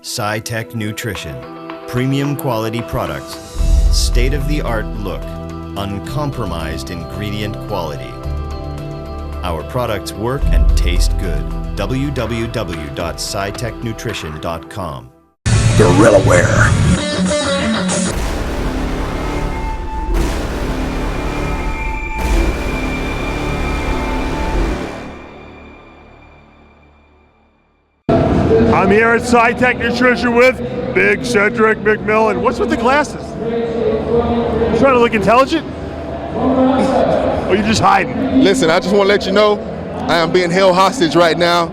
SciTech Nutrition. Premium quality products. State-of-the-art look. Uncompromised ingredient quality. Our products work and taste good. www.scitechnutrition.com. Gorilla Wear. I'm here at SciTech Nutrition with Big Cedric McMillan. What's with the glasses? You trying to look intelligent? Or you just hiding? Listen, I just want to let you know I am being held hostage right now.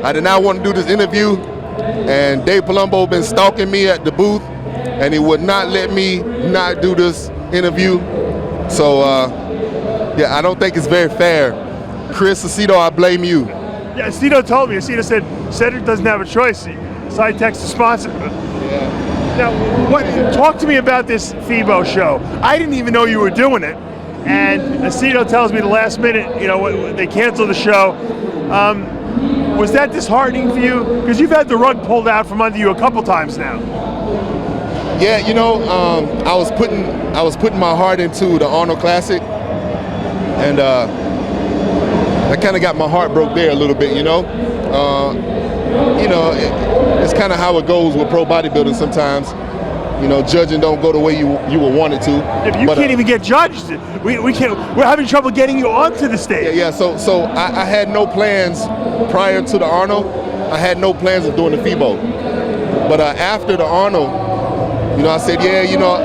I did not want to do this interview, and Dave Palumbo been stalking me at the booth, and he would not let me not do this interview. So, yeah, I don't think it's very fair. Chris Aceto, I blame you. Yeah, Aceto told me. Aceto said Cedric doesn't have a choice. SciTech's the sponsor. Yeah. Now, talk to me about this FIBO show. I didn't even know you were doing it, and Aceto tells me the last minute, you know, they canceled the show. Was that disheartening for you? Because you've had the rug pulled out from under you a couple times now. Yeah, you know, I was putting my heart into the Arnold Classic, and that kind of got my heart broke there a little bit, you know. It's kind of how it goes with pro bodybuilding sometimes. You know, judging don't go the way you would want it to. Yeah, but you can't even get judged. We can't. We're having trouble getting you onto the stage. Yeah. So I had no plans prior to the Arnold. I had no plans of doing the FIBO. But after the Arnold, you know, I said, yeah, you know,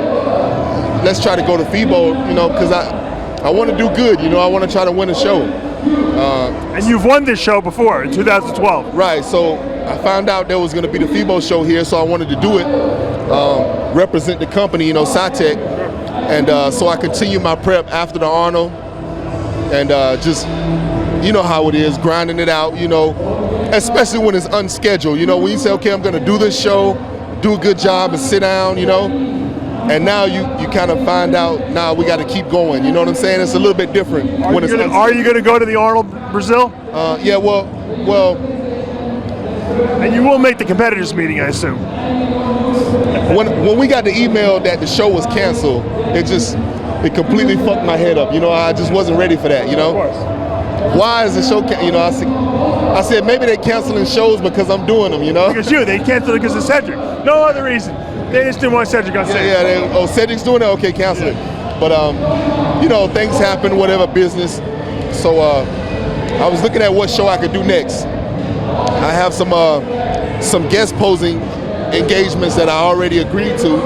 let's try to go to FIBO, you know, because I want to do good. You know, I want to try to win a show. And you've won this show before in 2012. Right. So I found out there was going to be the FIBO show here, so I wanted to do it, represent the company, you know, SciTech, and so I continued my prep after the Arnold, and just, you know how it is, grinding it out, you know, especially when it's unscheduled. You know, when you say, okay, I'm going to do this show, do a good job, and sit down, you know, and now you kind of find out, now we got to keep going. You know what I'm saying? It's a little bit different when it's unscheduled. Are you going to go to the Arnold Brazil? Yeah. Well. And you will make the competitors meeting, I assume. When we got the email that the show was canceled, it completely fucked my head up. You know, I just wasn't ready for that. You know, of course. Why is the show? You know, I said maybe they're canceling shows because I'm doing them. You know, because they canceled it because of Cedric. No other reason. They just didn't want Cedric on stage. Yeah. Cedric's doing it. Okay, cancel it. But you know, things happen. Whatever business. So I was looking at what show I could do next. I have some guest posing engagements that I already agreed to.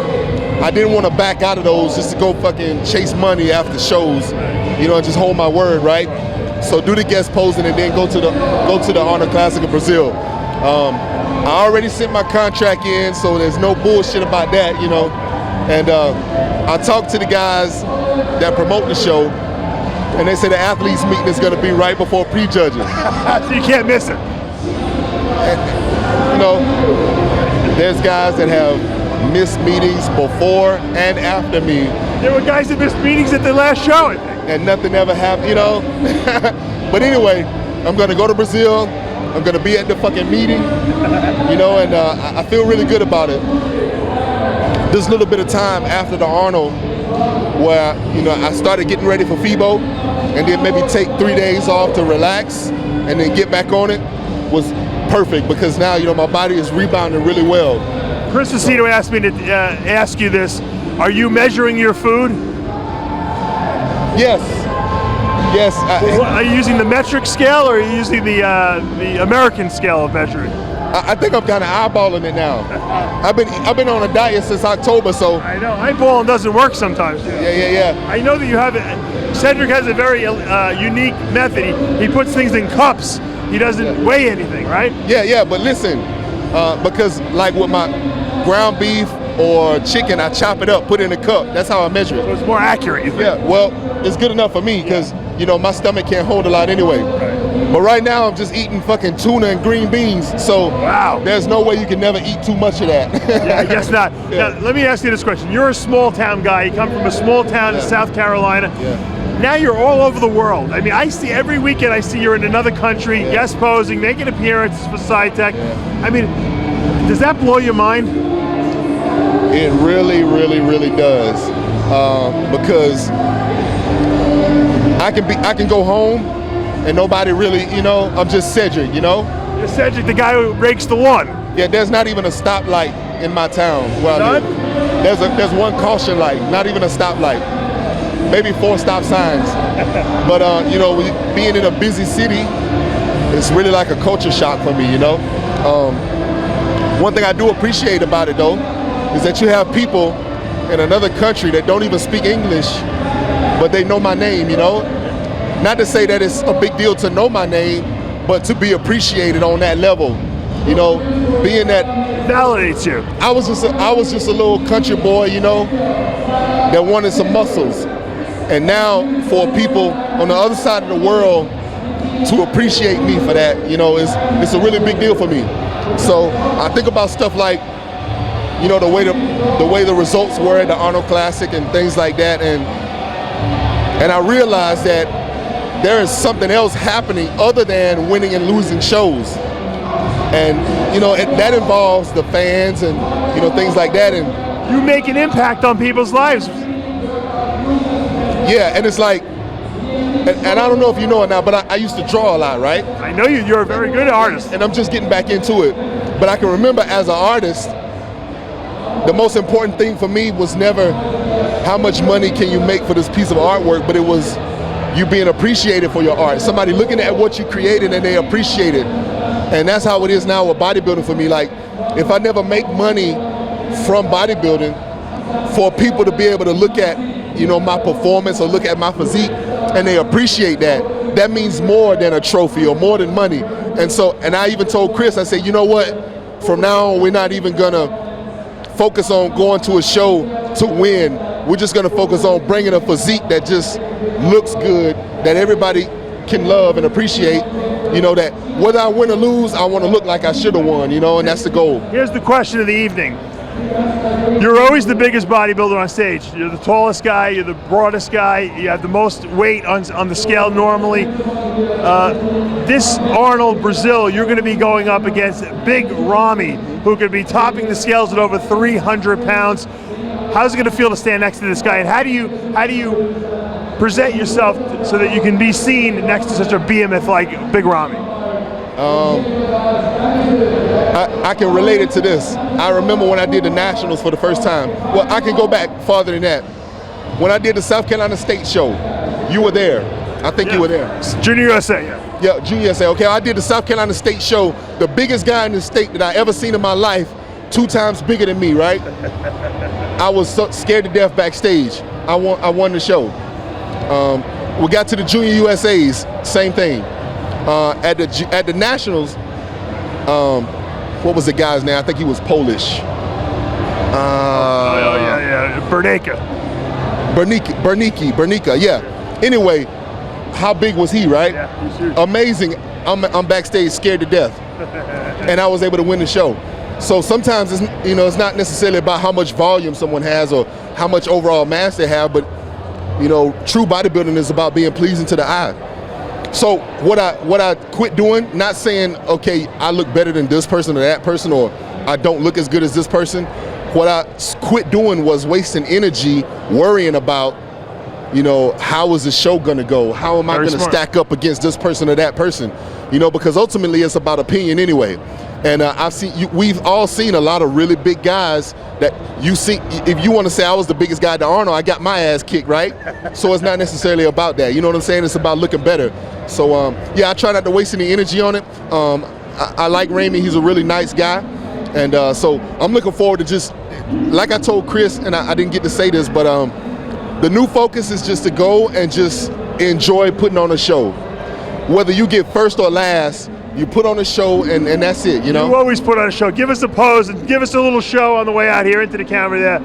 I didn't want to back out of those just to go fucking chase money after shows, you know, and just hold my word, right? So do the guest posing and then go to the Arnold Classic of Brazil. I already sent my contract in, so there's no bullshit about that, you know. And I talked to the guys that promote the show, and they said the athletes meeting is going to be right before prejudging. So you can't miss it. You know, there's guys that have missed meetings before and after me. There were guys that missed meetings at the last show, I think. And nothing ever happened, you know. But anyway, I'm going to go to Brazil. I'm going to be at the fucking meeting, you know, and I feel really good about it. This little bit of time after the Arnold where, you know, I started getting ready for FIBO and then maybe take 3 days off to relax and then get back on it was perfect because now, you know, my body is rebounding really well. Chris Aceto asked me to ask you this. Are you measuring your food? Yes. Are you using the metric scale or are you using the American scale of measuring? I think I'm kind of eyeballing it now. I've been on a diet since October, so. I know, eyeballing doesn't work sometimes. Yeah. I know that you have it. Cedric has a very unique method. He puts things in cups. He doesn't weigh anything, right? Yeah, but listen, because like with my ground beef or chicken, I chop it up, put it in a cup. That's how I measure it. So it's more accurate, you think? Yeah, well, it's good enough for me because, you know, my stomach can't hold a lot anyway. Right. But right now, I'm just eating fucking tuna and green beans, so wow. There's no way you can never eat too much of that. Yeah, I guess not. Yeah. Now, let me ask you this question. You're a small town guy. You come from a small town in South Carolina. Yeah. Now you're all over the world. I mean, I see every weekend, I see you're in another country, guest posing, making appearances for SciTech. Yeah. I mean, Does that blow your mind? It really, really, really does. Because I can go home and nobody really, you know, I'm just Cedric, you know? You're Cedric, the guy who rakes the lawn. Yeah, there's not even a stoplight in my town where I live. There's one caution light, not even a stoplight. Maybe 4 stop signs. But you know, being in a busy city, it's really like a culture shock for me, you know? One thing I do appreciate about it though, is that you have people in another country that don't even speak English, but they know my name, you know? Not to say that it's a big deal to know my name, but to be appreciated on that level. You know, being that validates you. I was just a little country boy, you know, that wanted some muscles. And now for people on the other side of the world to appreciate me for that, you know, it's a really big deal for me. So I think about stuff like, you know, the way the results were at the Arnold Classic and things like that, and I realized that there is something else happening other than winning and losing shows. And, you know, that involves the fans and, you know, things like that. And you make an impact on people's lives. Yeah, and it's like, and I don't know if you know it now, but I used to draw a lot, right? I know you're a very good artist. And I'm just getting back into it. But I can remember as an artist, the most important thing for me was never how much money can you make for this piece of artwork, but it was you being appreciated for your art. Somebody looking at what you created and they appreciate it. And that's how it is now with bodybuilding for me. Like, if I never make money from bodybuilding, for people to be able to look at, you know, my performance or look at my physique and they appreciate that, that means more than a trophy or more than money. And I even told Chris, I said, you know what, from now on, we're not even gonna focus on going to a show to win. We're just gonna focus on bringing a physique that just looks good, that everybody can love and appreciate. You know, that whether I win or lose, I wanna look like I should've won, you know, and that's the goal. Here's the question of the evening. You're always the biggest bodybuilder on stage. You're the tallest guy, you're the broadest guy, you have the most weight on the scale normally. This Arnold Brazil, you're gonna be going up against Big Ramy, who could be topping the scales at over 300 pounds. How's it gonna feel to stand next to this guy? And how do you present yourself so that you can be seen next to such a behemoth like Big Ramy? I can relate it to this. I remember when I did the Nationals for the first time. Well, I can go back farther than that. When I did the South Carolina State show, you were there. I think you were there. Junior USA, yeah. Yeah, Junior USA. Okay, I did the South Carolina State show. The biggest guy in the state that I ever seen in my life, 2 times bigger than me, right? I was so scared to death backstage. I won the show. We got to the Junior USAs, same thing. At the Nationals, what was the guy's name? I think he was Polish. Bernica, yeah. Anyway, how big was he, right? Yeah, he's huge. Amazing. I'm backstage scared to death. And I was able to win the show. So sometimes it's not necessarily about how much volume someone has or how much overall mass they have, but you know, true bodybuilding is about being pleasing to the eye. So what I quit doing, not saying, okay, I look better than this person or that person, or I don't look as good as this person. What I quit doing was wasting energy worrying about, you know, how is the show gonna go? How am I gonna stack up against this person or that person? You know, because ultimately it's about opinion anyway. And we've all seen a lot of really big guys that you see. If you want to say I was the biggest guy at Arnold, I got my ass kicked, right? So it's not necessarily about that. You know what I'm saying? It's about looking better. So yeah, I try not to waste any energy on it. I like Ramy. He's a really nice guy, and so I'm looking forward to just, like I told Chris, and I didn't get to say this, but the new focus is just to go and just enjoy putting on a show. Whether you get first or last, you put on a show and that's it, you know? You always put on a show. Give us a pose and give us a little show on the way out here into the camera there.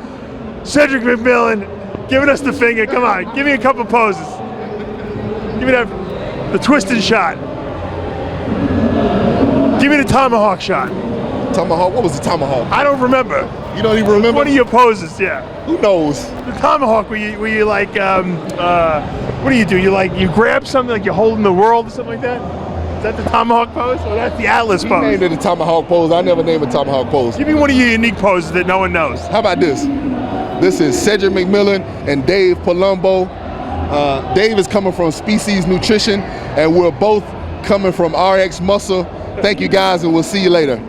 Cedric McMillan giving us the finger. Come on, give me a couple poses. Give me the twisted shot. Give me the tomahawk shot. Tomahawk? What was the tomahawk? I don't remember. You don't even remember? One of your poses, yeah. Who knows? The tomahawk where you like, what do? You grab something like you're holding the world or something like that? Is that the Tomahawk pose or that's the Atlas He pose? named it a Tomahawk pose. I never named a Tomahawk pose. Give me one of your unique poses that no one knows. How about this? This is Cedric McMillan and Dave Palumbo. Dave is coming from Species Nutrition, and we're both coming from Rxmuscle. Thank you guys, and we'll see you later.